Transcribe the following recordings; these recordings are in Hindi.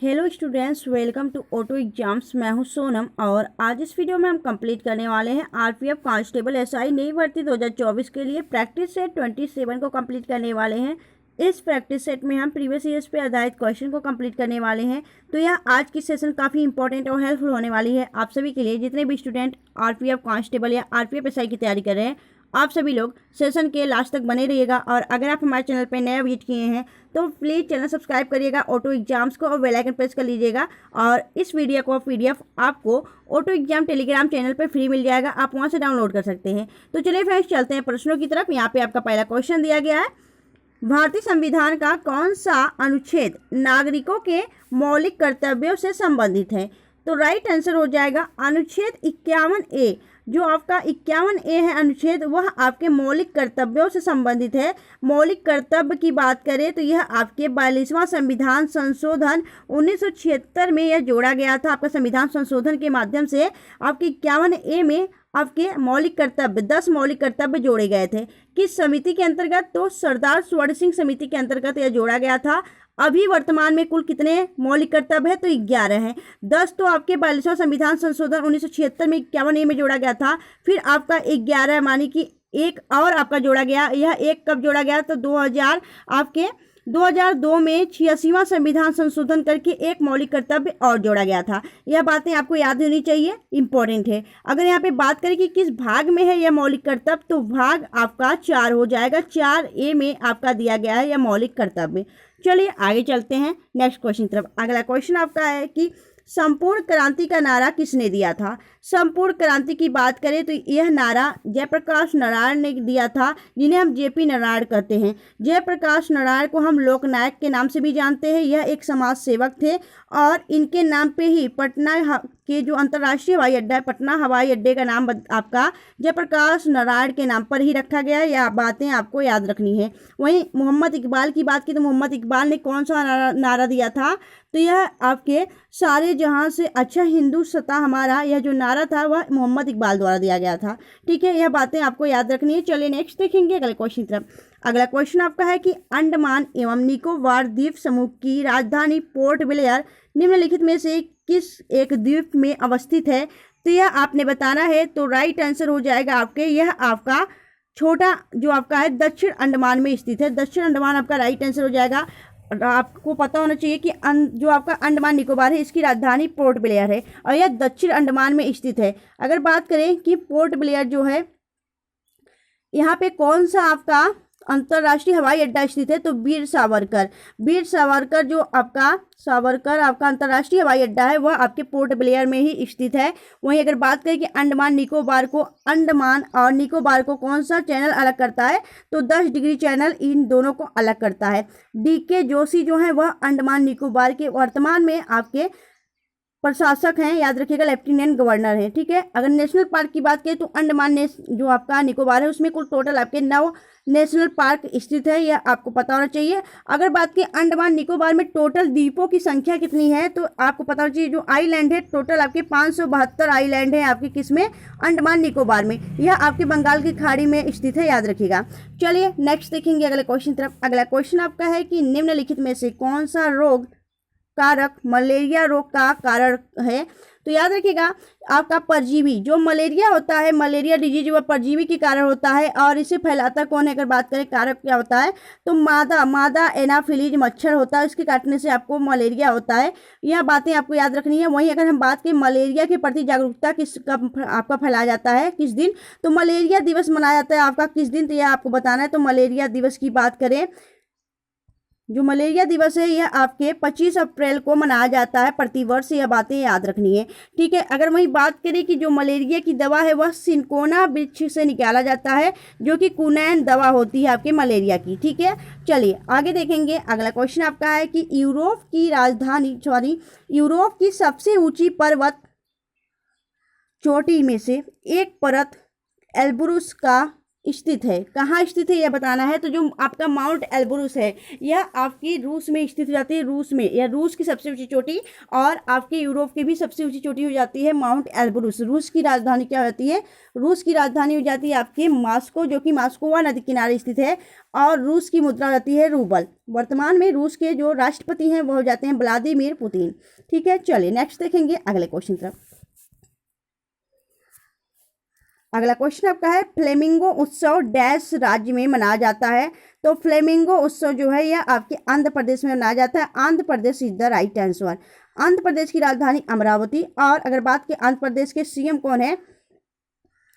Hello students, welcome to auto exams. मैं हूं सोनम और आज इस वीडियो में हम कंप्लीट करने वाले हैं आरपीएफ कांस्टेबल एसआई नई भर्ती 2024 के लिए प्रैक्टिस सेट 27 को कंप्लीट करने वाले हैं। इस प्रैक्टिस सेट में हम प्रीवियस ईयर्स पे आधारित क्वेश्चन को कंप्लीट करने वाले हैं। तो यह आज की सेशन काफ़ी इंपॉर्टेंट और हेल्पफुल होने वाली है आप सभी के लिए, जितने भी स्टूडेंट आरपीएफ कांस्टेबल या आरपीएफ एसआई की तैयारी कर रहे हैं। आप सभी लोग सेशन के लास्ट तक बने रहिएगा और अगर आप हमारे चैनल पर नया विजिट किए हैं तो प्लीज़ चैनल सब्सक्राइब करिएगा ऑटो एग्जाम्स को और बेल आइकन प्रेस कर लीजिएगा। और इस वीडियो को पीडीएफ आपको ऑटो एग्जाम टेलीग्राम चैनल पर फ्री मिल जाएगा, आप वहां से डाउनलोड कर सकते हैं। तो चलिए फ्रेंड्स, चलते हैं प्रश्नों की तरफ। यहाँ पे आपका पहला क्वेश्चन दिया गया है, भारतीय संविधान का कौन सा अनुच्छेद नागरिकों के मौलिक कर्तव्यों से संबंधित है? तो राइट आंसर हो जाएगा अनुच्छेद 51A। जो आपका 51A है अनुच्छेद, वह आपके मौलिक कर्तव्यों से संबंधित है। मौलिक कर्तव्य की बात करें तो यह आपके 42वां संविधान संशोधन 1976 में यह जोड़ा गया था। आपका संविधान संशोधन के माध्यम से आपके 51A में आपके मौलिक कर्तव्य 10 मौलिक कर्तव्य जोड़े गए थे। किस समिति के अंतर्गत? तो सरदार स्वर्ण सिंह समिति के अंतर्गत यह जोड़ा गया था। अभी वर्तमान में कुल कितने मौलिक कर्तव्य है? तो 11 हैं। 10 तो आपके 42वां संविधान संशोधन 1976 में 51A में जोड़ा गया था। फिर आपका 11 मानी कि एक और आपका जोड़ा गया। यह एक कब जोड़ा गया? तो 2002 में 86वां संविधान संशोधन करके एक मौलिक कर्तव्य और जोड़ा गया था। यह बातें आपको याद होनी चाहिए, इंपॉर्टेंट है। अगर यहाँ पे बात करें कि किस भाग में है यह मौलिक कर्तव्य, तो भाग आपका 4 हो जाएगा। 4A में आपका दिया गया है यह मौलिक कर्तव्य। चलिए आगे चलते हैं नेक्स्ट क्वेश्चन की तरफ। अगला क्वेश्चन आपका है कि संपूर्ण क्रांति का नारा किसने दिया था? संपूर्ण क्रांति की बात करें तो यह नारा जयप्रकाश नारायण ने दिया था, जिन्हें हम जेपी नारायण कहते हैं। जयप्रकाश नारायण को हम लोकनायक के नाम से भी जानते हैं। यह एक समाज सेवक थे और इनके नाम पे ही पटना के जो अंतर्राष्ट्रीय हवाई अड्डा है, पटना हवाई अड्डे का नाम आपका जयप्रकाश नारायण के नाम पर ही रखा गया है। यह बातें आपको याद रखनी है। वहीं मोहम्मद इकबाल की बात की तो मोहम्मद इकबाल ने कौन सा नारा दिया था? तो यह आपके सारे जहां से अच्छा हिंदुस्तान हमारा, यह जो नारा था वह मोहम्मद इकबाल द्वारा दिया गया था। ठीक है, यह बातें आपको याद रखनी है। चलिए नेक्स्ट देखेंगे अगले क्वेश्चन की तरफ। अगला क्वेश्चन आपका है कि अंडमान एवं निकोबार द्वीप समूह की राजधानी पोर्ट ब्लेयर निम्नलिखित में से किस एक द्वीप में अवस्थित है? तो यह आपने बताना है। तो राइट आंसर हो जाएगा आपके, यह आपका छोटा जो आपका है दक्षिण अंडमान में स्थित है। दक्षिण अंडमान आपका राइट आंसर हो जाएगा। आपको पता होना चाहिए कि जो आपका अंडमान निकोबार है इसकी राजधानी पोर्ट ब्लेयर है और यह दक्षिण अंडमान में स्थित है। अगर बात करें कि पोर्ट ब्लेयर जो है यहाँ पे कौन सा आपका अंतर्राष्ट्रीय हवाई अड्डा स्थित है? तो वीर सावरकर जो आपका अंतर्राष्ट्रीय हवाई अड्डा है वह आपके पोर्ट ब्लेयर में ही स्थित है। वहीं अगर बात करें कि अंडमान और निकोबार को कौन सा चैनल अलग करता है? तो 10 डिग्री चैनल इन दोनों को अलग करता है। DK जोशी जो है वह अंडमान निकोबार के वर्तमान में आपके प्रशासक हैं, याद रखिएगा, लेफ्टिनेंट गवर्नर हैं। ठीक है, अगर नेशनल पार्क की बात करें तो अंडमान जो आपका निकोबार है उसमें कुल टोटल आपके 9 नेशनल पार्क स्थित है, यह आपको पता होना चाहिए। अगर बात की अंडमान निकोबार में टोटल द्वीपों की संख्या कितनी है, तो आपको पता होना चाहिए। जो आइलैंड है टोटल आपके 572 आइलैंड है आपके किसमें? अंडमान निकोबार में। यह आपके बंगाल की खाड़ी में स्थित है, याद रखिएगा। चलिए नेक्स्ट देखेंगे अगले क्वेश्चन तरफ। अगला क्वेश्चन आपका है कि निम्नलिखित में से कौन सा रोग कारक मलेरिया रोग का कारण है? तो याद रखिएगा आपका परजीवी, जो मलेरिया होता है, मलेरिया डिजीज वह परजीवी के कारण होता है और इसे फैलाता कौन है? अगर बात करें कारक क्या होता है तो मादा एनाफिलीज मच्छर होता है, इसके काटने से आपको मलेरिया होता है। यह बातें आपको याद रखनी है। वहीं अगर हम बात करें मलेरिया के प्रति जागरूकता कब आपका फैलाया जाता है, किस दिन? तो मलेरिया दिवस मनाया जाता है आपका किस दिन? तो यह आपको बताना है। तो मलेरिया दिवस की बात करें, जो मलेरिया दिवस है यह आपके 25 अप्रैल को मनाया जाता है प्रतिवर्ष। यह बातें याद रखनी है। ठीक है, अगर वही बात करें कि जो मलेरिया की दवा है वह सिनकोना वृक्ष से निकाला जाता है, जो कि कुनैन दवा होती है आपके मलेरिया की। ठीक है, चलिए आगे देखेंगे। अगला क्वेश्चन आपका है कि यूरोप की सबसे ऊंची पर्वत चोटी में से एक पर्वत एल्ब्रुस का स्थित है, कहाँ स्थित है यह बताना है। तो जो आपका माउंट एल्ब्रुस है यह आपकी रूस में स्थित हो जाती है, रूस में, यह रूस की सबसे ऊंची चोटी और आपके यूरोप की भी सबसे ऊंची चोटी हो जाती है माउंट एल्ब्रुस। रूस की राजधानी क्या होती है, रूस की राजधानी हो जाती है आपकी मॉस्को, जो कि मॉस्कोवा नदी किनारे स्थित है, और रूस की मुद्रा हो जाती है रूबल। वर्तमान में रूस के जो राष्ट्रपति हैं वो हो जाते हैं व्लादिमीर पुतिन। ठीक है, चलिए नेक्स्ट देखेंगे अगले क्वेश्चन तरफ। अगला क्वेश्चन आपका है, फ्लेमिंगो उत्सव डैश राज्य में मनाया जाता है। तो फ्लेमिंगो उत्सव जो है यह आपके आंध्र प्रदेश में मनाया जाता है। Andhra Pradesh is the right answer. Andhra Pradesh की राजधानी अमरावती। और अगर बात की आंध्र प्रदेश के सीएम कौन है,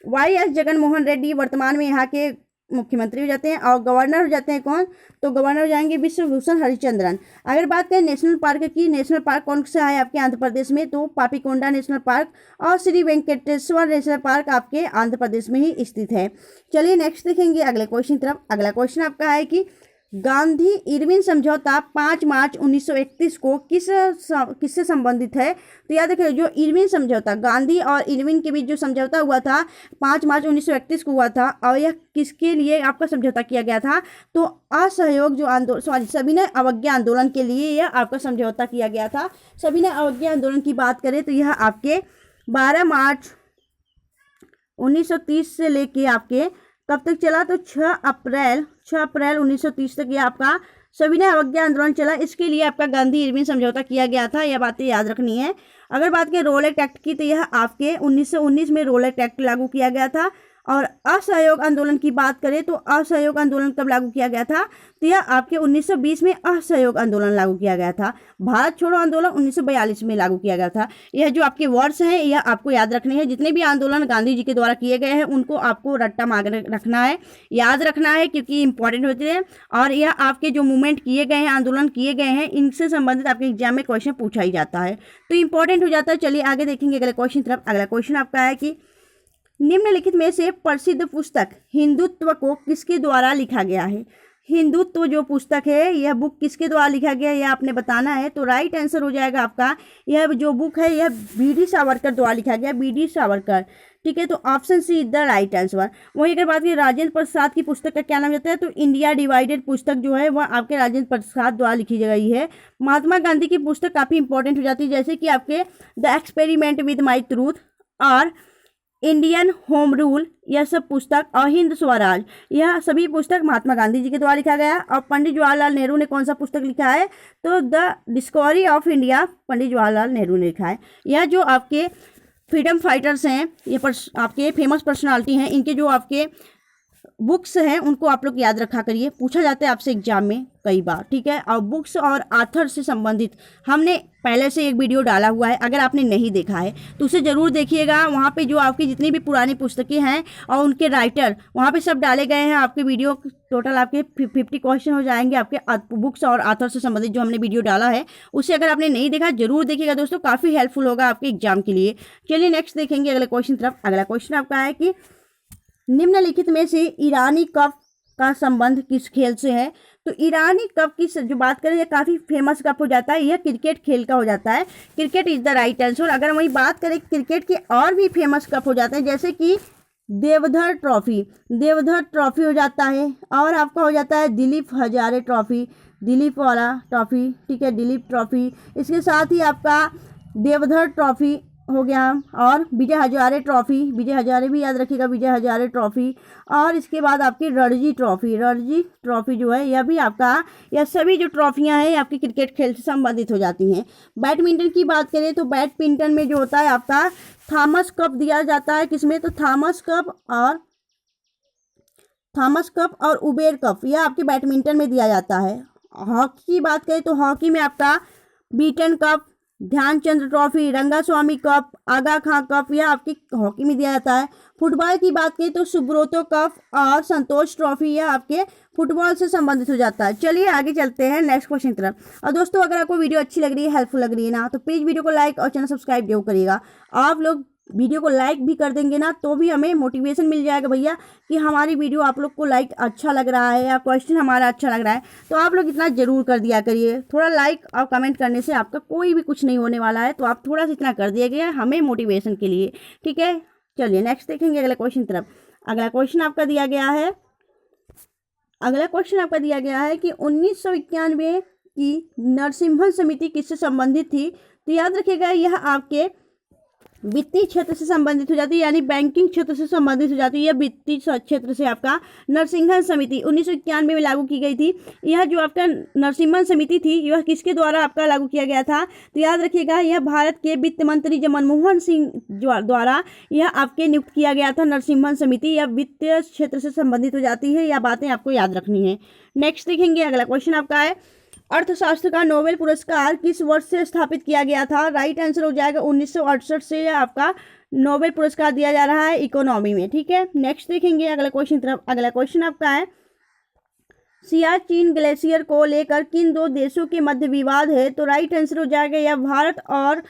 YS जगनमोहन रेड्डी वर्तमान में यहाँ के मुख्यमंत्री हो जाते हैं। और गवर्नर हो जाते हैं कौन, तो गवर्नर हो जाएंगे विश्वभूषण हरिचंद्रन। अगर बात करें नेशनल पार्क की, नेशनल पार्क कौन सा है आपके आंध्र प्रदेश में, तो पापीकोंडा नेशनल पार्क और श्री वेंकटेश्वर नेशनल पार्क आपके आंध्र प्रदेश में ही स्थित है। चलिए नेक्स्ट देखेंगे अगले क्वेश्चन तरफ। अगला क्वेश्चन आपका है कि गांधी इरविन समझौता 5 मार्च 1931 को किससे संबंधित है। तो याद रखिए, जो इरविन समझौता, गांधी और इरविन के बीच जो समझौता हुआ था 5 मार्च 1931 को हुआ था, और यह किसके लिए आपका समझौता किया गया था, तो असहयोग जो आंदोलन, सविनय अवज्ञा आंदोलन के लिए यह आपका समझौता किया गया था। सविनय अवज्ञा आंदोलन की बात करें तो यह आपके 12 मार्च 1930 से लेके आपके कब तक चला, तो 6 अप्रैल 1930 तक ये आपका सविनय अवज्ञा आंदोलन चला। इसके लिए आपका गांधी इरविन समझौता किया गया था, यह बातें याद रखनी है। अगर बात करें रोलेट एक्ट की, तो यह आपके 1919 में रोलेट एक्ट लागू किया गया था। और असहयोग आंदोलन की बात करें तो असहयोग आंदोलन कब लागू किया गया था, तो यह आपके 1920 में असहयोग आंदोलन लागू किया गया था। भारत छोड़ो आंदोलन 1942 में लागू किया गया था। यह जो आपके वर्ड्स हैं यह आपको याद रखने हैं। जितने भी आंदोलन गांधी जी के द्वारा किए गए हैं उनको आपको रट्टा मार रखना है, याद रखना है, क्योंकि इंपॉर्टेंट होते हैं। और यह आपके जो मूवमेंट किए गए हैं, आंदोलन किए गए हैं, इनसे संबंधित आपके एग्जाम में क्वेश्चन पूछा ही जाता है, तो इंपॉर्टेंट हो जाता है। चलिए आगे देखेंगे अगले क्वेश्चन तरफ। अगला क्वेश्चन आपका है कि निम्नलिखित में से प्रसिद्ध पुस्तक हिंदुत्व को किसके द्वारा लिखा गया है। हिंदुत्व जो पुस्तक है यह बुक किसके द्वारा लिखा गया है, यह आपने बताना है। तो राइट आंसर हो जाएगा आपका, यह जो बुक है यह BD सावरकर द्वारा लिखा गया, BD सावरकर। ठीक है, तो option C is the right answer. वहीं अगर बात करें राजेंद्र प्रसाद की पुस्तक का क्या नाम जाता है, तो इंडिया डिवाइडेड पुस्तक जो है वह आपके राजेंद्र प्रसाद द्वारा लिखी गई है। महात्मा गांधी की पुस्तक काफ़ी इंपॉर्टेंट हो जाती है, जैसे कि आपके the experiment with my truth और इंडियन होम रूल, यह सब पुस्तक, और हिंद स्वराज, यह सभी पुस्तक महात्मा गांधी जी के द्वारा लिखा गया। और पंडित जवाहरलाल नेहरू ने कौन सा पुस्तक लिखा है, तो the discovery of India, Pandit Jawaharlal Nehru ने लिखा है। यह जो आपके फ्रीडम फाइटर्स हैं, ये आपके फेमस पर्सनालिटी हैं, इनके जो आपके बुक्स हैं उनको आप लोग याद रखा करिए, पूछा जाता है आपसे एग्जाम में कई बार। ठीक है, और बुक्स और आथर से संबंधित हमने पहले से एक वीडियो डाला हुआ है, अगर आपने नहीं देखा है तो उसे ज़रूर देखिएगा। वहाँ पे जो आपकी जितनी भी पुरानी पुस्तकें हैं और उनके राइटर वहाँ पे सब डाले गए हैं। आपके वीडियो टोटल आपके 50 क्वेश्चन हो जाएंगे आपके बुक्स और आथर से संबंधित जो हमने वीडियो डाला है, उसे अगर आपने नहीं देखा जरूर देखिएगा दोस्तों, काफ़ी हेल्पफुल होगा आपके एग्जाम के लिए। चलिए नेक्स्ट देखेंगे अगले क्वेश्चन तरफ। अगला क्वेश्चन आपका है कि निम्नलिखित में से ईरानी कप का संबंध किस खेल से है। तो ईरानी कप की जो बात करें ये काफ़ी फेमस कप हो जाता है, यह क्रिकेट खेल का हो जाता है। Cricket is the right answer. अगर वही बात करें क्रिकेट के और भी फेमस कप हो जाते हैं, जैसे कि देवधर ट्रॉफी हो जाता है, और आपका हो जाता है दिलीप हजारे ट्रॉफी, दिलीप वाला ट्रॉफी। ठीक है, दिलीप ट्रॉफी। इसके साथ ही आपका देवधर ट्रॉफी हो गया, और विजय हजारे ट्रॉफी, विजय हजारे भी याद रखिएगा, विजय हजारे ट्रॉफी। और इसके बाद आपकी रणजी ट्रॉफी जो है यह भी आपका, यह सभी जो ट्रॉफियां हैं आपकी क्रिकेट खेल से संबंधित हो जाती हैं। बैडमिंटन की बात करें तो बैडमिंटन में जो होता है आपका थॉमस कप दिया जाता है, किसमें, तो थॉमस कप और उबेर कप, यह आपके बैडमिंटन में दिया जाता है। हॉकी की बात करें तो हॉकी में आपका Beighton cup, Dhyanchand trophy, Rangaswamy cup, Aga Khan cup, यह आपकी हॉकी में दिया जाता है। फुटबॉल की बात करें तो सुब्रोतो कप और संतोष ट्रॉफी, यह आपके फुटबॉल से संबंधित हो जाता है। चलिए आगे चलते हैं नेक्स्ट क्वेश्चन की तरफ। और दोस्तों अगर आपको वीडियो अच्छी लग रही है, हेल्पफुल लग रही है ना, तो प्लीज़ वीडियो को लाइक और चैनल सब्सक्राइब जरूर करिएगा। आप लोग वीडियो को लाइक भी कर देंगे ना तो भी हमें मोटिवेशन मिल जाएगा भैया कि हमारी वीडियो आप लोग को लाइक अच्छा लग रहा है या क्वेश्चन हमारा अच्छा लग रहा है, तो आप लोग इतना ज़रूर कर दिया करिए। थोड़ा लाइक और कमेंट करने से आपका कोई भी कुछ नहीं होने वाला है, तो आप थोड़ा सा इतना कर दिया गया हमें मोटिवेशन के लिए। ठीक है, चलिए नेक्स्ट देखेंगे अगले क्वेश्चन तरफ। अगला क्वेश्चन आपका दिया गया है, कि 1991 की नरसिम्हन समिति किससे संबंधित थी? तो याद रखिएगा यह आपके वित्तीय क्षेत्र से संबंधित हो जाती है, यानी बैंकिंग क्षेत्र से संबंधित हो जाती है। यह वित्तीय क्षेत्र से आपका नरसिम्हन समिति 1991 में लागू की गई थी। यह जो आपका नरसिम्हन समिति थी यह किसके द्वारा आपका लागू किया गया था? तो याद रखिएगा यह भारत के वित्त मंत्री जब मनमोहन सिंह द्वारा यह आपके नियुक्त किया गया था। नरसिम्हन समिति यह वित्तीय क्षेत्र से संबंधित हो जाती है, यह बातें आपको याद रखनी है। नेक्स्ट देखेंगे, अगला क्वेश्चन आपका है, अर्थशास्त्र का नोबेल पुरस्कार किस वर्ष से स्थापित किया गया था? राइट आंसर हो जाएगा 1968 से आपका नोबेल पुरस्कार दिया जा रहा है इकोनॉमी में। ठीक है, नेक्स्ट देखेंगे अगला क्वेश्चन तरफ। अगला क्वेश्चन आपका है, सियाचिन ग्लेशियर को लेकर किन दो देशों के मध्य विवाद है? तो राइट आंसर हो जाएगा यह भारत और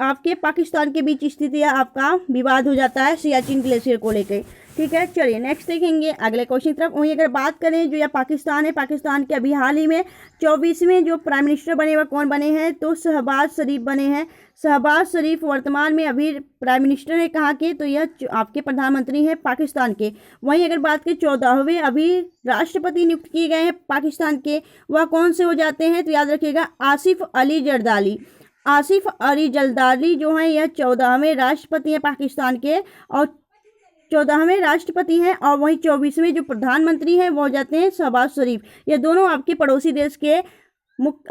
आपके पाकिस्तान के बीच स्थित यह आपका विवाद हो जाता है सियाचिन ग्लेशियर को लेकर। ठीक है, चलिए नेक्स्ट देखेंगे अगले क्वेश्चन तरफ। वहीं अगर बात करें जो यह पाकिस्तान है, पाकिस्तान के अभी हाल ही में 24वें जो प्राइम मिनिस्टर बने वह कौन बने हैं? तो शहबाज शरीफ बने हैं। शहबाज शरीफ वर्तमान में अभी प्राइम मिनिस्टर है कहाँ के? तो यह आपके प्रधानमंत्री हैं पाकिस्तान के। वहीं अगर बात करें 14वें अभी राष्ट्रपति नियुक्त किए गए हैं पाकिस्तान के, वह कौन से हो जाते हैं? तो याद रखिएगा आसिफ अली जरदारी। आसिफ अली जरदारी जो हैं यह 14वें राष्ट्रपति हैं पाकिस्तान के, और 14वें राष्ट्रपति हैं, और वहीं 24वें जो प्रधानमंत्री हैं वो हो जाते हैं शहबाज शरीफ। ये दोनों आपके पड़ोसी देश के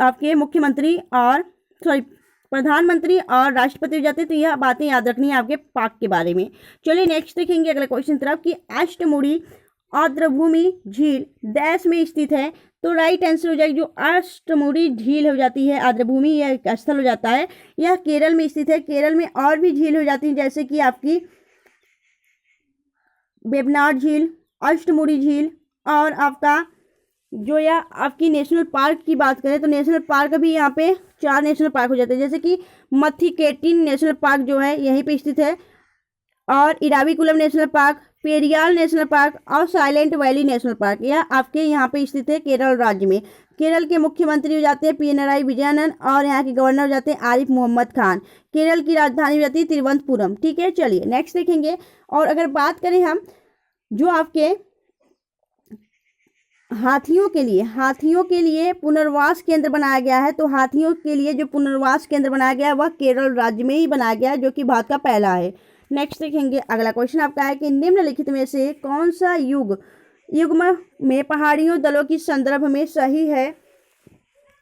आपके मुख्यमंत्री और प्रधानमंत्री और राष्ट्रपति हो जाते हैं। तो यह बातें याद रखनी है आपके पाक के बारे में। चलिए नेक्स्ट देखेंगे अगले क्वेश्चन तरफ, कि अष्टमुड़ी आर्द्रभूमि झील डैश में स्थित है? तो राइट आंसर हो जाएगा जो अष्टमुड़ी झील हो जाती है, आर्द्रभूमि यह स्थल हो जाता है, यह केरल में स्थित है। केरल में और भी झील हो जाती है जैसे कि आपकी वेबनाड झील, अष्टमुड़ी झील, और आपका जो यह आपकी नेशनल पार्क की बात करें तो नेशनल पार्क भी यहाँ पे 4 नेशनल पार्क हो जाते हैं, जैसे कि मथिकेटिन नेशनल पार्क जो है यहीं पे स्थित है, और Eravikulam national park, Periyar national park और साइलेंट वैली नेशनल पार्क, यह आपके यहाँ पे स्थित है केरल राज्य में। केरल के मुख्यमंत्री हो जाते हैं पिनराई विजयन, और यहाँ के गवर्नर हो जाते हैं आरिफ मोहम्मद खान। केरल की राजधानी हो जाती है तिरुवनंतपुरम। ठीक है, चलिए नेक्स्ट देखेंगे। और अगर बात करें हम जो आपके हाथियों के लिए पुनर्वास केंद्र बनाया गया है, तो हाथियों के लिए जो पुनर्वास केंद्र बनाया गया है वह केरल राज्य में ही बनाया गया है, जो कि भारत का पहला है। नेक्स्ट देखेंगे अगला क्वेश्चन आपका है, कि निम्नलिखित में से कौन सा युग्म में पहाड़ियों दलों की संदर्भ में सही है?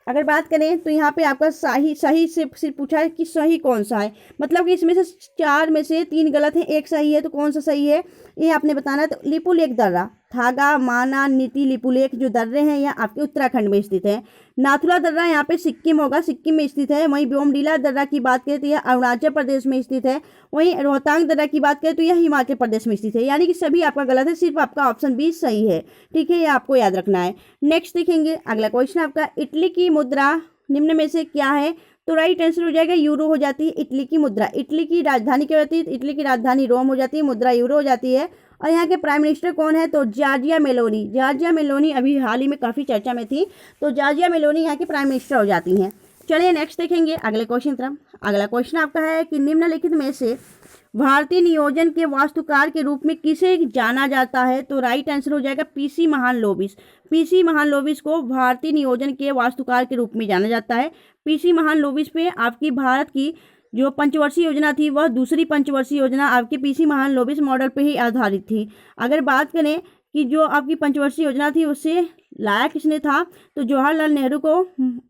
अगर बात करें तो यहाँ पे आपका सही से सिर्फ पूछा है कि सही कौन सा है, मतलब कि इसमें से 4 में से 3 गलत है, 1 सही है, तो कौन सा सही है ये आपने बताना है। तो लिपुलेख दर्रा, थागा, माना, नीति, लिपुलेख जो दर्रे हैं यह आपके उत्तराखंड में स्थित है। नाथुला दर्रा यहाँ पे सिक्किम होगा, सिक्किम में स्थित है। वहीं बोमडीला दर्रा की बात करें तो यह अरुणाचल प्रदेश में स्थित है। वहीं रोहतांग दर्रा की बात करें तो यह हिमाचल प्रदेश में स्थित है। यानी कि सभी आपका गलत है, सिर्फ आपका ऑप्शन बी सही है। ठीक है, ये आपको याद रखना है। नेक्स्ट देखेंगे अगला क्वेश्चन आपका, इटली की मुद्रा निम्न में से क्या है? तो राइट आंसर हो जाएगा यूरो हो जाती है इटली की मुद्रा। इटली की राजधानी क्या होती है? इटली की राजधानी रोम हो जाती है, मुद्रा यूरो हो जाती है। और यहाँ के प्राइम मिनिस्टर कौन है? तो जॉर्जिया मेलोनी। जॉर्जिया मेलोनी अभी हाल ही में काफ़ी चर्चा में थी, तो जॉर्जिया मेलोनी यहाँ के प्राइम मिनिस्टर हो जाती हैं। चलिए नेक्स्ट देखेंगे अगले क्वेश्चन तरफ। अगला क्वेश्चन आपका है कि निम्नलिखित में से भारतीय नियोजन के वास्तुकार के रूप में किसे जाना जाता है? तो राइट आंसर हो जाएगा पीसी महालनोबिस। पीसी महालनोबिस को भारतीय नियोजन के वास्तुकार के रूप में जाना जाता है। पीसी महालनोबिस पे आपकी भारत की जो पंचवर्षीय योजना थी वह दूसरी पंचवर्षीय योजना आपकी पीसी महालनोबिस मॉडल पे ही आधारित थी। अगर बात करें कि जो आपकी पंचवर्षीय योजना थी उससे लाया किसने था? तो जवाहरलाल नेहरू को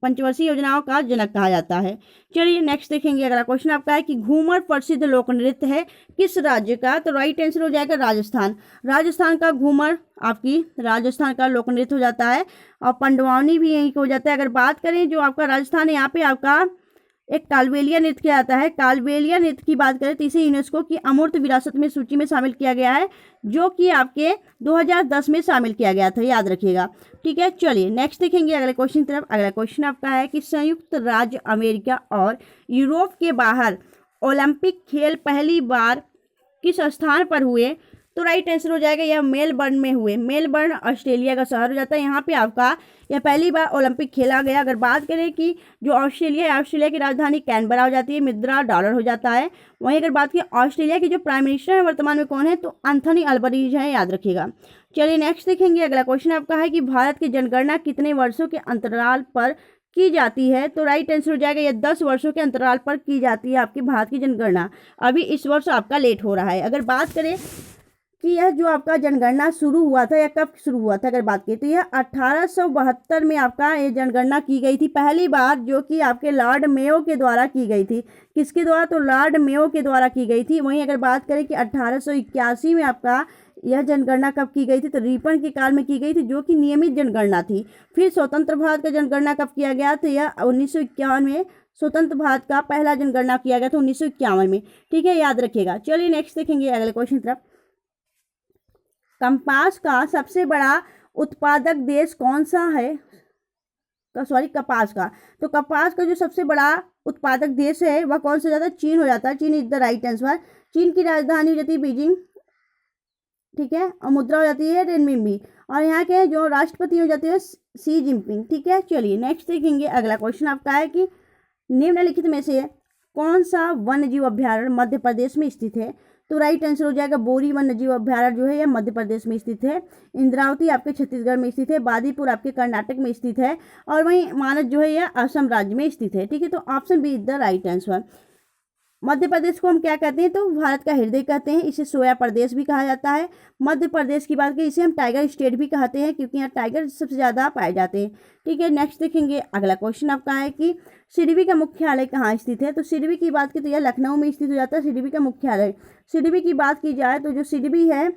पंचवर्षीय योजनाओं का जनक कहा जाता है। चलिए नेक्स्ट देखेंगे अगला क्वेश्चन आपका है कि घूमर प्रसिद्ध लोक नृत्य है किस राज्य का? तो राइट आंसर हो जाएगा राजस्थान। राजस्थान का घूमर आपकी राजस्थान का लोक नृत्य हो जाता है, और पंडवानी भी यहीं हो जाता है। अगर बात करें जो आपका राजस्थान है यहाँ पे आपका एक कालबेलिया नृत्य किया जाता है। कालबेलिया नृत्य की बात करें तो इसे यूनेस्को की अमूर्त विरासत में सूची में शामिल किया गया है, जो कि आपके 2010 में शामिल किया गया था, याद रखिएगा। ठीक है, चलिए नेक्स्ट देखेंगे अगले क्वेश्चन तरफ। अगला क्वेश्चन आपका है कि संयुक्त राज्य अमेरिका और यूरोप के बाहर ओलंपिक खेल पहली बार किस स्थान पर हुए? तो राइट आंसर हो जाएगा यह मेलबर्न में हुए। मेलबर्न ऑस्ट्रेलिया का शहर हो जाता है। यहाँ पे आपका यह पहली बार ओलंपिक खेला गया। अगर बात करें कि जो ऑस्ट्रेलिया है, ऑस्ट्रेलिया की राजधानी कैनबरा हो जाती है, मुद्रा डॉलर हो जाता है। वहीं अगर बात करें ऑस्ट्रेलिया के जो प्राइम मिनिस्टर है वर्तमान में कौन है, तो एंथनी अल्बनीज है, याद रखिएगा। चलिए नेक्स्ट देखेंगे। अगला क्वेश्चन आपका है कि भारत की जनगणना कितने वर्षों के अंतराल पर की जाती है, तो राइट आंसर हो जाएगा यह 10 वर्षों के अंतराल पर की जाती है आपकी भारत की जनगणना। अभी इस वर्ष आपका लेट हो रहा है। अगर बात करें कि यह जो आपका जनगणना शुरू हुआ था या कब शुरू हुआ था, अगर बात करें तो यह 1872 में आपका ये जनगणना की गई थी पहली बार, जो कि आपके लॉर्ड मेयो के द्वारा की गई थी। किसके द्वारा, तो लॉर्ड मेयो के द्वारा की गई थी। वहीं अगर बात करें कि 1881 में आपका यह जनगणना कब की गई थी, तो रिपन के काल में की गई थी, जो कि नियमित जनगणना थी। फिर स्वतंत्र भारत का जनगणना कब किया गया, तो यह 1951 में स्वतंत्र भारत का पहला जनगणना किया गया था 1951 में। ठीक है, याद रखिएगा। चलिए नेक्स्ट देखेंगे अगले क्वेश्चन तरफ। कपास का सबसे बड़ा उत्पादक देश कौन सा है, कपास का। तो कपास का जो सबसे बड़ा उत्पादक देश है वह कौन सा हो जाता है, चीन हो जाता है। चीन इज द राइट आंसर। चीन की राजधानी हो जाती है बीजिंग, ठीक है, और मुद्रा हो जाती है रेनमिनबी, और यहाँ के जो राष्ट्रपति हो जाते हैं शी जिनपिंग। ठीक है, चलिए नेक्स्ट देखेंगे। अगला क्वेश्चन आपका है कि निम्नलिखित में से कौन सा वन्यजीव अभ्यारण्य मध्य प्रदेश में स्थित है, तो राइट आंसर हो जाएगा बोरी वन्यजीव अभ्यारण्य जो है यह मध्य प्रदेश में स्थित है। इंद्रावती आपके छत्तीसगढ़ में स्थित है। बादीपुर आपके कर्नाटक में स्थित है, और वहीं मानस जो है यह असम राज्य में स्थित है। ठीक है, तो option B is the right answer. Madhya Pradesh को हम क्या कहते हैं, तो भारत का हृदय कहते हैं। इसे सोया प्रदेश भी कहा जाता है। मध्य प्रदेश की बात करें इसे हम टाइगर स्टेट भी कहते हैं, क्योंकि यहाँ टाइगर सबसे ज़्यादा पाए जाते हैं। ठीक है, नेक्स्ट देखेंगे। अगला क्वेश्चन आपका है कि सिडबी का मुख्यालय कहाँ स्थित है, तो सिडबी की बात की तो यह लखनऊ में स्थित हो जाता है सिडबी का मुख्यालय। सिडबी की बात की जाए तो जो सिडबी है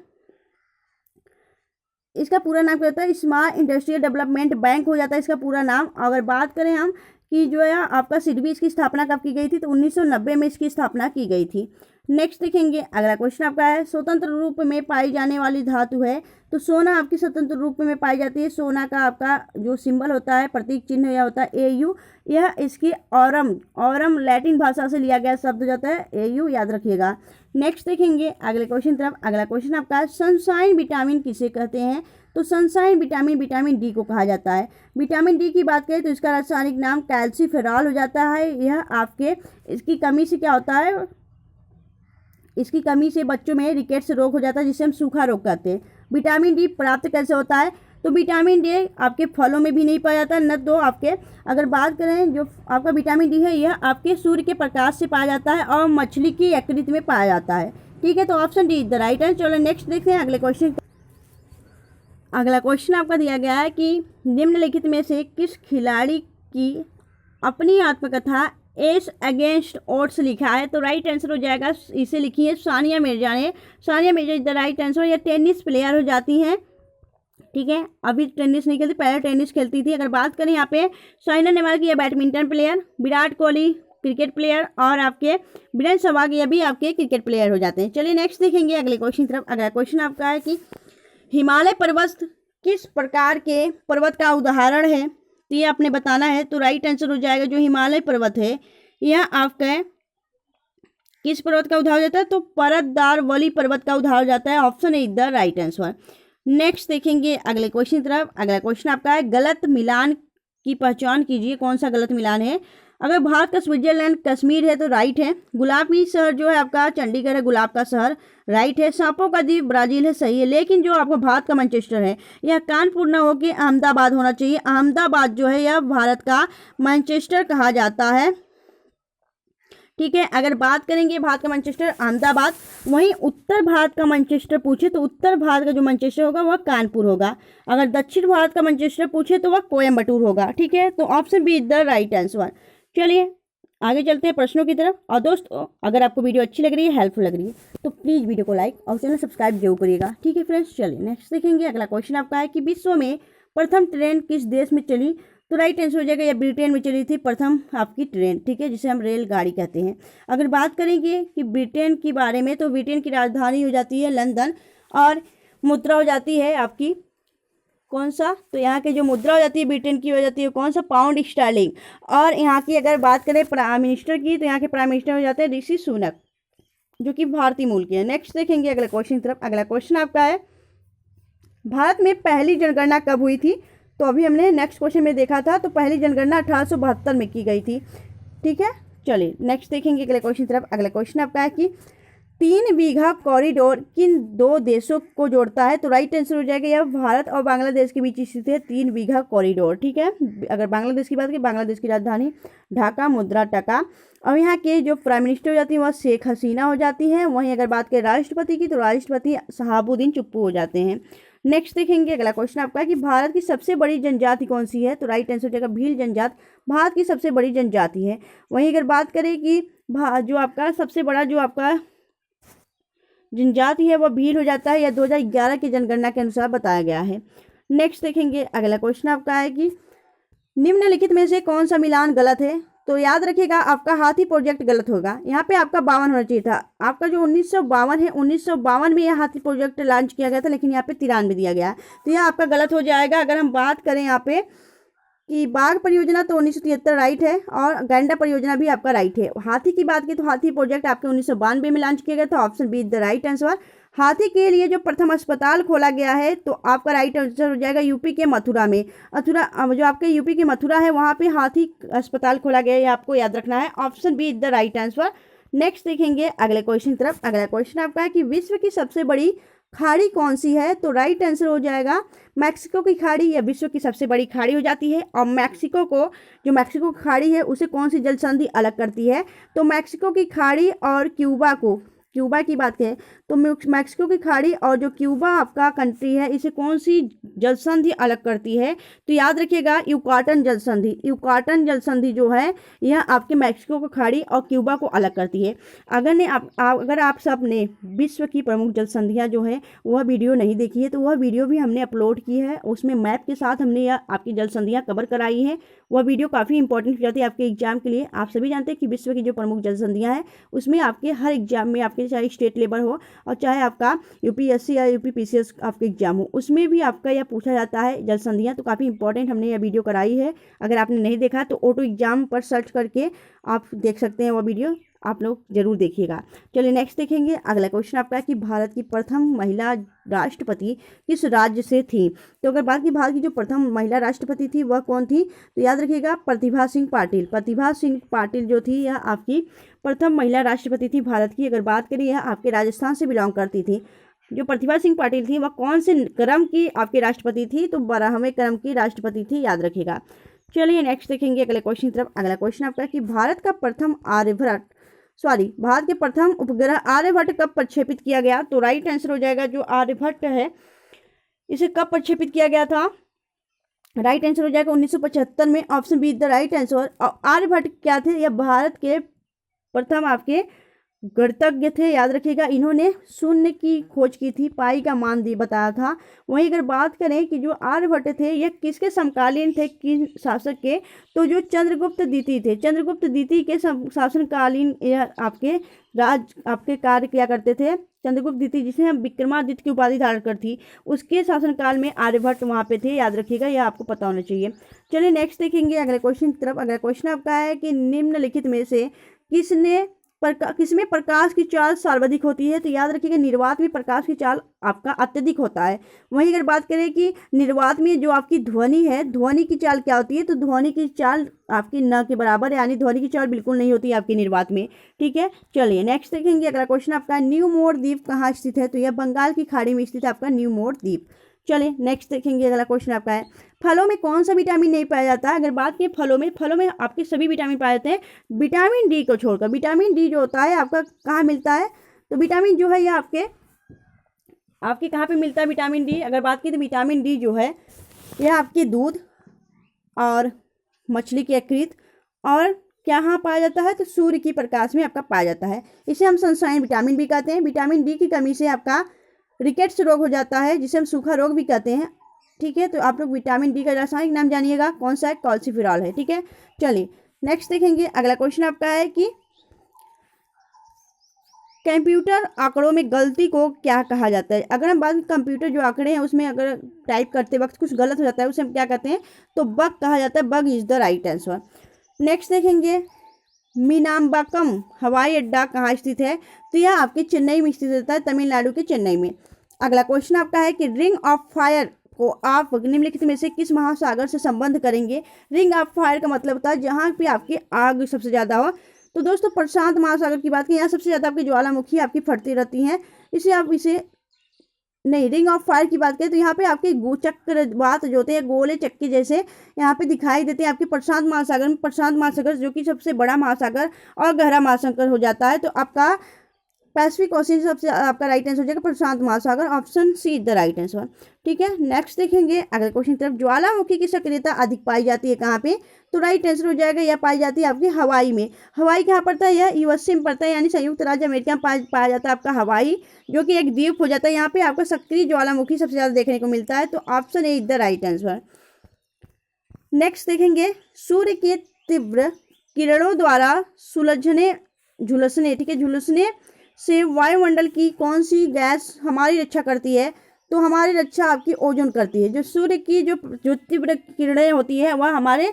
इसका पूरा नाम क्या होता है, स्मॉल इंडस्ट्रियल डेवलपमेंट बैंक हो जाता है इसका पूरा नाम। अगर बात करें हम कि जो है आपका सिडबी, इसकी स्थापना कब की गई थी, तो 1990 में इसकी स्थापना की गई थी। नेक्स्ट देखेंगे। अगला क्वेश्चन आपका है स्वतंत्र रूप में पाई जाने वाली धातु है, तो सोना आपकी स्वतंत्र रूप में पाई जाती है। सोना का आपका जो सिंबल होता है, प्रतीक चिन्ह यह होता है AU। यह इसकी औरम लैटिन भाषा से लिया गया शब्द हो जाता है AU, याद रखिएगा। नेक्स्ट देखेंगे अगले क्वेश्चन तरफ। अगला क्वेश्चन आपका है सनशाइन विटामिन किसे कहते हैं, तो सनशाइन विटामिन डी को कहा जाता है। विटामिन डी की बात करें तो इसका रासायनिक नाम कैल्सीफेरॉल हो जाता है। यह आपके इसकी कमी से क्या होता है, इसकी कमी से बच्चों में रिकेट्स रोग हो जाता है, जिसे हम सूखा रोग कहते हैं। विटामिन डी प्राप्त कैसे होता है, तो विटामिन डी आपके फलों में भी नहीं पाया जाता, न तो आपके अगर बात करें जो आपका विटामिन डी है यह आपके सूर्य के प्रकाश से पाया जाता है और मछली की यकृत में पाया जाता है। ठीक है, तो option D is the right answer. चलो नेक्स्ट देखते हैं अगले क्वेश्चन। अगला क्वेश्चन आपका दिया गया है कि निम्नलिखित में से किस खिलाड़ी की अपनी आत्मकथा एस अगेंस्ट ओड्स लिखा है, तो राइट आंसर हो जाएगा, इसे लिखी है सानिया मिर्जा ने। Sania Mirza is the right answer. यह टेनिस प्लेयर हो जाती हैं। ठीक है, अभी टेनिस नहीं खेलती, पहले टेनिस खेलती थी। अगर बात करें यहाँ पे साइना नेहवाल की, यह badminton player, Virat Kohli cricket player, और आपके वीरेंद्र सहवाग ये भी आपके क्रिकेट प्लेयर हो जाते हैं। चलिए नेक्स्ट देखेंगे अगले क्वेश्चन तरफ। अगला क्वेश्चन आपका है कि हिमालय पर्वत किस प्रकार के पर्वत का उदाहरण है, तो ये आपने बताना है। तो राइट आंसर हो जाएगा जो हिमालय पर्वत है यह आपका किस पर्वत का उदाहरण जाता है, तो परतदार वली पर्वत का उदाहरण जाता है। Option A is the right answer. Next देखेंगे अगले क्वेश्चन तरफ। अगला क्वेश्चन आपका है गलत मिलान की पहचान कीजिए, कौन सा गलत मिलान है। अगर भारत का स्विट्जरलैंड कश्मीर है तो राइट है। गुलाबी शहर जो है आपका चंडीगढ़ है, गुलाब का शहर, राइट है। सांपों का द्वीप ब्राजील है, सही है। लेकिन जो आपका भारत का मैनचेस्टर है यह कानपुर न होकर अहमदाबाद होना चाहिए। अहमदाबाद जो है यह भारत का मैनचेस्टर कहा जाता है। ठीक है, अगर बात करेंगे भारत का मैनचेस्टर अहमदाबाद, वहीं उत्तर भारत का मैनचेस्टर पूछे तो उत्तर भारत का जो मैनचेस्टर होगा वह कानपुर होगा। अगर दक्षिण भारत का मैनचेस्टर पूछे तो वह कोयम्बटूर होगा। ठीक है, तो option B is the right answer. चलिए आगे चलते हैं प्रश्नों की तरफ। और दोस्तों अगर आपको वीडियो अच्छी लग रही है, हेल्पफुल लग रही है, तो प्लीज़ वीडियो को लाइक और चैनल सब्सक्राइब जरूर करिएगा। ठीक है फ्रेंड्स, चलिए नेक्स्ट देखेंगे। अगला क्वेश्चन आपका है कि विश्व में प्रथम ट्रेन किस देश में चली, तो राइट आंसर हो जाएगा यह ब्रिटेन में चली थी प्रथम आपकी ट्रेन। ठीक है, जिसे हम रेलगाड़ी कहते हैं। अगर बात करेंगे कि ब्रिटेन के बारे में, तो ब्रिटेन की राजधानी हो जाती है लंदन, और मुद्रा हो जाती है आपकी कौन सा, तो यहाँ की जो मुद्रा हो जाती है ब्रिटेन की हो जाती है कौन सा, पाउंड स्टर्लिंग। और यहाँ की अगर बात करें प्राइम मिनिस्टर की, तो यहाँ के प्राइम मिनिस्टर हो जाते हैं ऋषि सुनक। जो कि भारतीय मूल के हैं। नेक्स्ट देखेंगे अगले क्वेश्चन की तरफ। अगला क्वेश्चन आपका है, भारत में पहली जनगणना कब हुई थी? तो अभी हमने नेक्स्ट क्वेश्चन में देखा था, तो पहली जनगणना 1872 में की गई थी। ठीक है, चलिए नेक्स्ट देखेंगे अगले क्वेश्चन की तरफ। अगला क्वेश्चन आपका है कि 3 बीघा कॉरिडोर किन दो देशों को जोड़ता है? तो राइट आंसर हो जाएगा यह भारत और बांग्लादेश के बीच स्थित है 3 बीघा कॉरिडोर। ठीक है, अगर बांग्लादेश की बात करें, बांग्लादेश की राजधानी ढाका, मुद्रा टका। और यहाँ के जो प्राइम मिनिस्टर हो जाती है वह शेख हसीना हो जाती हैं। वहीं अगर बात करें राष्ट्रपति की, तो राष्ट्रपति शहाबुद्दीन चुप्पू हो जाते हैं। नेक्स्ट देखेंगे अगला क्वेश्चन आपका है कि भारत की सबसे बड़ी जनजाति कौन सी है? तो राइट आंसर हो जाएगा भील जनजाति भारत की सबसे बड़ी जनजाति है। वहीं अगर बात करें कि जो आपका सबसे बड़ा जो आपका जनजाति है वह भील हो जाता है, या 2011 की जनगणना के अनुसार बताया गया है। नेक्स्ट देखेंगे अगला क्वेश्चन आपका है कि निम्नलिखित में से कौन सा मिलान गलत है? तो याद रखिएगा आपका हाथी प्रोजेक्ट गलत होगा। यहाँ पे आपका 52 होना चाहिए था। आपका जो 1952 है, 1952 में यह हाथी प्रोजेक्ट लॉन्च किया गया था, लेकिन यहाँ पे 93 दिया गया है, तो यह आपका गलत हो जाएगा। अगर हम बात करें यहाँ पे कि बाघ परियोजना, तो 1973 राइट है, और गैंडा परियोजना भी आपका राइट है। हाथी की बात की तो हाथी प्रोजेक्ट आपके 1992 में लॉन्च किया गया था, option B the right answer. हाथी के लिए जो प्रथम अस्पताल खोला गया है, तो आपका राइट आंसर हो जाएगा यूपी के मथुरा में। जो आपके यूपी के मथुरा है वहाँ पे हाथी अस्पताल खोला गया है, ये आपको याद रखना है, option B the right answer. Next देखेंगे अगले क्वेश्चन की तरफ। अगला क्वेश्चन आपका है कि विश्व की सबसे बड़ी खाड़ी कौन सी है? तो राइट आंसर हो जाएगा मैक्सिको की खाड़ी, या विश्व की सबसे बड़ी खाड़ी हो जाती है। और मैक्सिको को, जो मैक्सिको की खाड़ी है, उसे कौन सी जल संधि अलग करती है? तो मैक्सिको की खाड़ी और क्यूबा की बात करें तो मैक्सिको की खाड़ी और जो क्यूबा आपका कंट्री है, इसे कौन सी जल संधि अलग करती है? तो याद रखिएगा युकाटन जल संधि। युकाटन जल संधि जो है यह आपके मैक्सिको की खाड़ी और क्यूबा को अलग करती है। अगर आप सब ने विश्व की प्रमुख जल संधियाँ जो है वह वीडियो नहीं देखी है, तो वह वीडियो भी हमने अपलोड की है, उसमें मैप के साथ हमने यह आपकी जल संधियाँ कवर कराई है। वह वीडियो काफ़ी इंपॉर्टेंट हो जाती है आपके एग्जाम के लिए। आप सभी जानते हैं कि विश्व की जो प्रमुख जल संधियाँ हैं उसमें आपके हर एग्जाम में, आपके चाहे स्टेट लेवल हो और चाहे आपका यूपीएससी या यूपीपीसीएस आपके एग्जाम हो, उसमें भी आपका यह पूछा जाता है जल संधियाँ। तो काफ़ी इंपॉर्टेंट हमने यह वीडियो कराई है। अगर आपने नहीं देखा तो ऑटो एग्जाम पर सर्च करके आप देख सकते हैं, वह वीडियो आप लोग जरूर देखिएगा। चलिए नेक्स्ट देखेंगे। अगला क्वेश्चन आपका है कि भारत की प्रथम महिला राष्ट्रपति किस राज्य से थी? तो अगर बात की भारत की जो प्रथम महिला राष्ट्रपति थी वह कौन थी? तो याद रखिएगा प्रतिभा सिंह पाटिल। प्रतिभा सिंह पाटिल जो थी यह आपकी प्रथम महिला राष्ट्रपति थी भारत की। अगर बात करें यह आपके राजस्थान से बिलोंग करती थी। जो प्रतिभा सिंह पाटिल थी वह कौन से क्रम की आपकी राष्ट्रपति थी? तो 12वें क्रम की राष्ट्रपति थी, याद रखिएगा। चलिए नेक्स्ट देखेंगे अगले क्वेश्चन की तरफ। अगला क्वेश्चन आपका है कि भारत के प्रथम उपग्रह आर्यभट्ट कब प्रक्षेपित किया गया? तो राइट आंसर हो जाएगा जो आर्यभट्ट है इसे कब प्रक्षेपित किया गया था? राइट आंसर हो जाएगा 1975 में, option B the right answer. Aryabhata क्या थे? यह भारत के प्रथम आपके गणितज्ञ थे, याद रखिएगा। इन्होंने शून्य की खोज की थी, पाई का मान बताया था। वहीं अगर बात करें कि जो आर्यभट्ट थे यह किसके समकालीन थे, किन शासक के? तो जो चंद्रगुप्त द्वितीय थे, चंद्रगुप्त द्वितीय के शासनकालीन यह आपके कार्य किया करते थे। चंद्रगुप्त द्वितीय जिसे हम विक्रमादित्य की उपाधि धारण कर थी, उसके शासनकाल में आर्यभट्ट वहाँ पे थे, याद रखिएगा, यह आपको पता होना चाहिए। चलिए नेक्स्ट देखेंगे अगले क्वेश्चन की तरफ। अगला क्वेश्चन आपका है कि निम्नलिखित में से किसमें प्रकाश की चाल सर्वाधिक होती है? तो याद रखिएगा निर्वात में प्रकाश की चाल आपका अत्यधिक होता है। वहीं अगर बात करें कि निर्वात में जो आपकी ध्वनि है, ध्वनि की चाल क्या होती है? तो ध्वनि की चाल आपकी न के बराबर है, यानी ध्वनि की चाल बिल्कुल नहीं होती है आपकी निर्वात में। ठीक है, चलिए नेक्स्ट देखेंगे। अगला क्वेश्चन आपका न्यू मोर द्वीप कहाँ स्थित है? तो यह बंगाल की खाड़ी में स्थित है आपका न्यू मोर द्वीप। चलिए नेक्स्ट देखेंगे। अगला क्वेश्चन आपका है फलों में कौन सा विटामिन नहीं पाया जाता है? अगर बात करें फलों में आपके सभी विटामिन पाए जाते हैं, विटामिन डी को छोड़कर। विटामिन डी जो होता है आपका कहाँ मिलता है? तो विटामिन जो है यह आपके कहाँ पे मिलता है विटामिन डी? अगर बात की तो विटामिन डी जो है यह आपके दूध और मछली के यकृत और कहाँ पाया जाता है? तो सूर्य की प्रकाश में आपका पाया जाता है। इसे हम सनशाइन विटामिन भी कहते हैं। विटामिन डी की कमी से आपका रिकेट्स रोग हो जाता है, जिसे हम सूखा रोग भी कहते हैं। ठीक है, तो आप लोग विटामिन डी का रासायनिक नाम जानिएगा, कौन सा है? कॉल्सिफेरॉल है। ठीक है, चलिए नेक्स्ट देखेंगे। अगला क्वेश्चन आपका है कि कंप्यूटर आंकड़ों में गलती को क्या कहा जाता है? अगर हम बात कंप्यूटर जो आंकड़े हैं उसमें अगर टाइप करते वक्त कुछ गलत हो जाता है उसे हम क्या कहते हैं? तो बग कहा जाता है। Bug is the right answer. Next देखेंगे मीनाम्बाकम हवाई अड्डा कहाँ स्थित है? तो यह आपके चेन्नई में स्थित रहता है, तमिलनाडु के चेन्नई में। अगला क्वेश्चन आपका है कि रिंग ऑफ फायर को आप निम्नलिखित में से किस महासागर से संबंध करेंगे? रिंग ऑफ फायर का मतलब होता है जहाँ पे आपकी आग सबसे ज़्यादा हो। तो दोस्तों प्रशांत महासागर की बात करें, यहाँ सबसे ज़्यादा आपकी ज्वालामुखी आपकी फटती रहती हैं, इसे आप इसे नहीं, रिंग ऑफ फायर की बात करें तो यहाँ पे आपके चक्र बात जो होते हैं गोले चक्के जैसे यहाँ पे दिखाई देते हैं आपके प्रशांत महासागर में। प्रशांत महासागर जो कि सबसे बड़ा महासागर और गहरा महासागर हो जाता है, तो आपका पैसिफिक ओशन सबसे आपका राइट आंसर हो जाएगा प्रशांत महासागर, option C is the right answer. ठीक है, नेक्स्ट देखेंगे अगले क्वेश्चन की तरफ। ज्वालामुखी की सक्रियता अधिक पाई जाती है कहाँ पे? तो राइट आंसर हो जाएगा यह पाई जाती है आपकी हवाई में। हवाई कहाँ पड़ता है? यह यूएसए में पड़ता है, यानी संयुक्त राज्य अमेरिका में पाया जाता है आपका हवाई, जो कि एक द्वीप हो जाता है। यहाँ पे आपका सक्रिय ज्वालामुखी सबसे ज़्यादा देखने को मिलता है, तो option A is the right answer. Next देखेंगे सूर्य के तीव्र किरणों द्वारा झुलसने ठीक है, झुलसने से वायुमंडल की कौन सी गैस हमारी रक्षा करती है? तो हमारी रक्षा आपकी ओजोन करती है। जो सूर्य की जो तीव्र किरणें होती है वह हमारी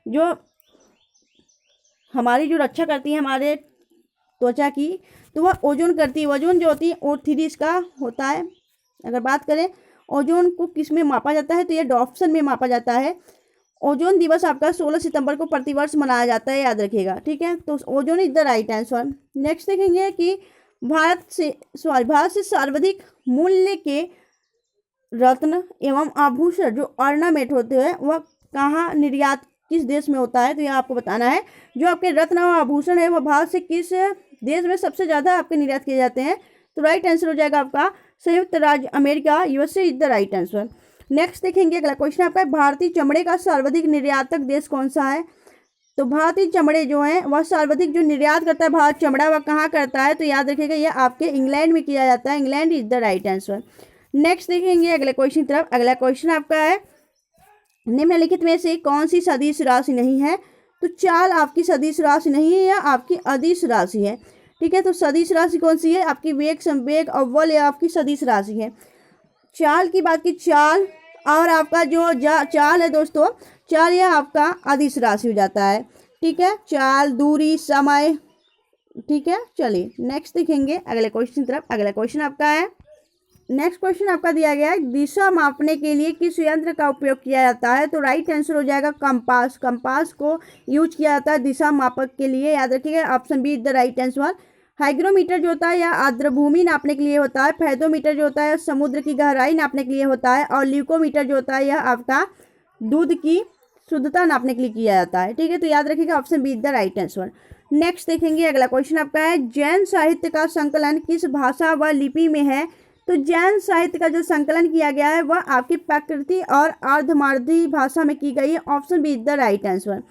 जो रक्षा करती है हमारे त्वचा की, तो वह ओजोन करती है। ओजोन जो होती है O3 इसका होता है। अगर बात करें ओजोन को किस में मापा जाता है, तो यह डॉप्सन में मापा जाता है। ओजोन दिवस आपका 16 सितंबर को प्रतिवर्ष मनाया जाता है, याद रखिएगा। ठीक है, तो ozone is the right answer. Next देखेंगे कि भारत से सर्वाधिक मूल्य के रत्न एवं आभूषण जो ऑर्नामेंट होते हैं वह कहाँ निर्यात किस देश में होता है? तो यह आपको बताना है। जो आपके रत्न और आभूषण है वह भारत से किस देश में सबसे ज़्यादा आपके निर्यात किए जाते हैं? तो राइट आंसर हो जाएगा आपका संयुक्त राज्य America, USA is the right answer. Next देखेंगे अगला क्वेश्चन आपका, भारतीय चमड़े का सर्वाधिक निर्यातक देश कौन सा है? तो भारतीय चमड़े जो है वह सर्वाधिक जो निर्यात करता है भारत चमड़ा, वह कहाँ करता है? तो याद रखिएगा यह आपके इंग्लैंड में किया जाता है, England is the right answer. Next देखेंगे अगले क्वेश्चन की तरफ। अगला क्वेश्चन आपका है निम्नलिखित में से कौन सी सदिश राशि नहीं है? तो चाल आपकी सदिश राशि नहीं है या आपकी अदिश राशि है। ठीक है, तो सदिश राशि कौन सी है? आपकी वेग संवेग अव्वल या आपकी सदिश राशि है। चाल की बात की चाल और आपका जो चाल है दोस्तों, चाल यह आपका अदिश राशि हो जाता है। ठीक है, चाल दूरी समय। ठीक है, चलिए नेक्स्ट देखेंगे अगले क्वेश्चन की तरफ। अगला क्वेश्चन आपका है, नेक्स्ट क्वेश्चन आपका दिया गया है दिशा मापने के लिए किस यंत्र का उपयोग किया जाता है? तो राइट आंसर हो जाएगा कंपास। कंपास को यूज किया जाता है दिशा मापक के लिए, याद रखिएगा, option B is the right answer. Hygrometer जो होता है यह आर्द्रभूमि नापने के लिए होता है। फेदोमीटर जो होता है समुद्र की गहराई नापने के लिए होता है। और ल्यूकोमीटर जो होता है यह आपका दूध की शुद्धता नापने के लिए किया जाता है। ठीक है, तो याद रखिएगा option B is the right answer. Next देखेंगे अगला क्वेश्चन आपका है, जैन साहित्य का संकलन किस भाषा व लिपि में है? तो जैन साहित्य का जो संकलन किया गया है वह आपकी प्राकृति और अर्धमागधी भाषा में की गई है, option B is the right answer.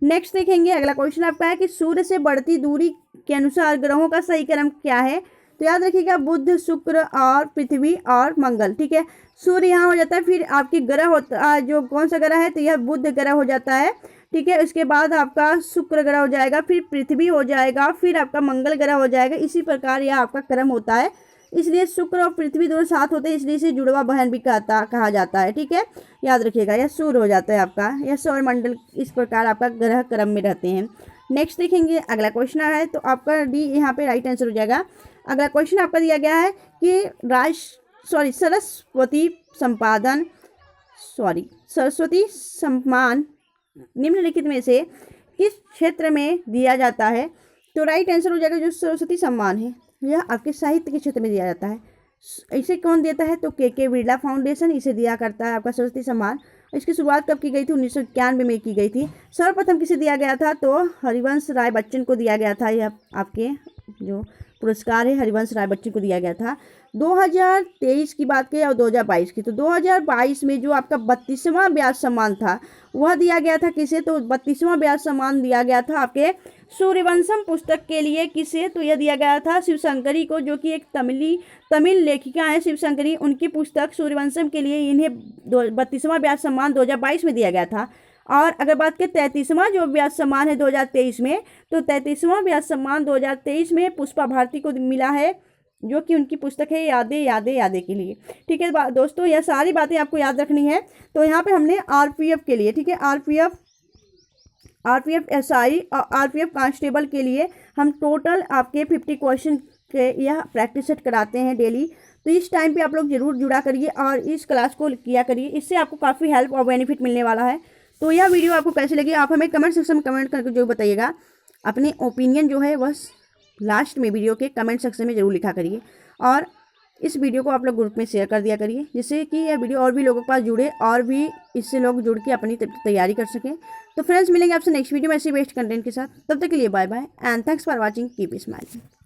Next देखेंगे अगला क्वेश्चन आपका है कि सूर्य से बढ़ती दूरी के अनुसार ग्रहों का सही क्रम क्या है? तो याद रखिएगा बुध, शुक्र और पृथ्वी और मंगल। ठीक है, सूर्य यहाँ हो जाता है, फिर आपकी ग्रह होता है जो कौन सा ग्रह है? तो यह बुध ग्रह हो जाता है। ठीक है, उसके बाद आपका शुक्र ग्रह हो जाएगा, फिर पृथ्वी हो जाएगा, फिर आपका मंगल ग्रह हो जाएगा। इसी प्रकार यह आपका क्रम होता है, इसलिए शुक्र और पृथ्वी दोनों साथ होते हैं, इसलिए इसे जुड़वा बहन भी कहा जाता है। ठीक है, याद रखिएगा यह सूर्य हो जाता है आपका, यह सौरमंडल इस प्रकार आपका ग्रह क्रम में रहते हैं। नेक्स्ट देखेंगे अगला क्वेश्चन है, तो आपका डी यहाँ पे राइट आंसर हो जाएगा। अगला क्वेश्चन आपका दिया गया है कि सरस्वती सम्मान निम्नलिखित में से किस क्षेत्र में दिया जाता है? तो राइट आंसर हो जाएगा जो सरस्वती सम्मान है यह आपके साहित्य के क्षेत्र में दिया जाता है। इसे कौन देता है? तो के बिरला फाउंडेशन इसे दिया करता है आपका सरस्वती सम्मान। इसकी शुरुआत कब की गई थी? 1991 में की गई थी। सर्वप्रथम किसे दिया गया था? तो हरिवंश राय बच्चन को दिया गया था। यह आपके जो पुरस्कार है हरिवंश राय बच्चन को दिया गया था। 2023 की बात करें और 2022 की, तो 2022 में जो आपका 32वां व्यास सम्मान था वह दिया गया था किसे? तो 32वां व्यास सम्मान दिया गया था आपके सूर्यवंशम पुस्तक के लिए। किसे? तो यह दिया गया था शिवशंकरी को, जो कि एक तमिल लेखिका है शिवशंकरी। उनकी पुस्तक सूर्यवंशम के लिए इन्हें 32वां व्यास सम्मान 2022 में दिया गया था। और अगर बात करें 33वां जो व्यास सम्मान है 2023 में, तो 33वां व्यास सम्मान 2023 में पुष्पा भारती को मिला है, जो कि उनकी पुस्तक है यादें यादें यादें के लिए। ठीक है दोस्तों, यह सारी बातें आपको याद रखनी है। तो यहाँ पे हमने आरपीएफ के लिए, ठीक है, RPF SI और RPF कांस्टेबल के लिए हम टोटल आपके 50 क्वेश्चन के यह प्रैक्टिस सेट कराते हैं डेली। तो इस टाइम पे आप लोग जरूर जुड़ा करिए और इस क्लास को किया करिए, इससे आपको काफ़ी हेल्प और बेनिफिट मिलने वाला है। तो यह वीडियो आपको कैसी लगी आप हमें कमेंट सेक्शन में कमेंट करके जो बताइएगा। अपने ओपिनियन जो है वह लास्ट में वीडियो के कमेंट सेक्शन में ज़रूर लिखा करिए और इस वीडियो को आप लोग ग्रुप में शेयर कर दिया करिए, जिससे कि यह वीडियो और भी लोगों के पास जुड़े और भी इससे लोग जुड़ के अपनी तैयारी कर सकें। तो फ्रेंड्स, मिलेंगे आपसे नेक्स्ट वीडियो में ऐसे बेस्ट कंटेंट के साथ। तब तक के लिए bye bye and thanks for watching, keep smiling.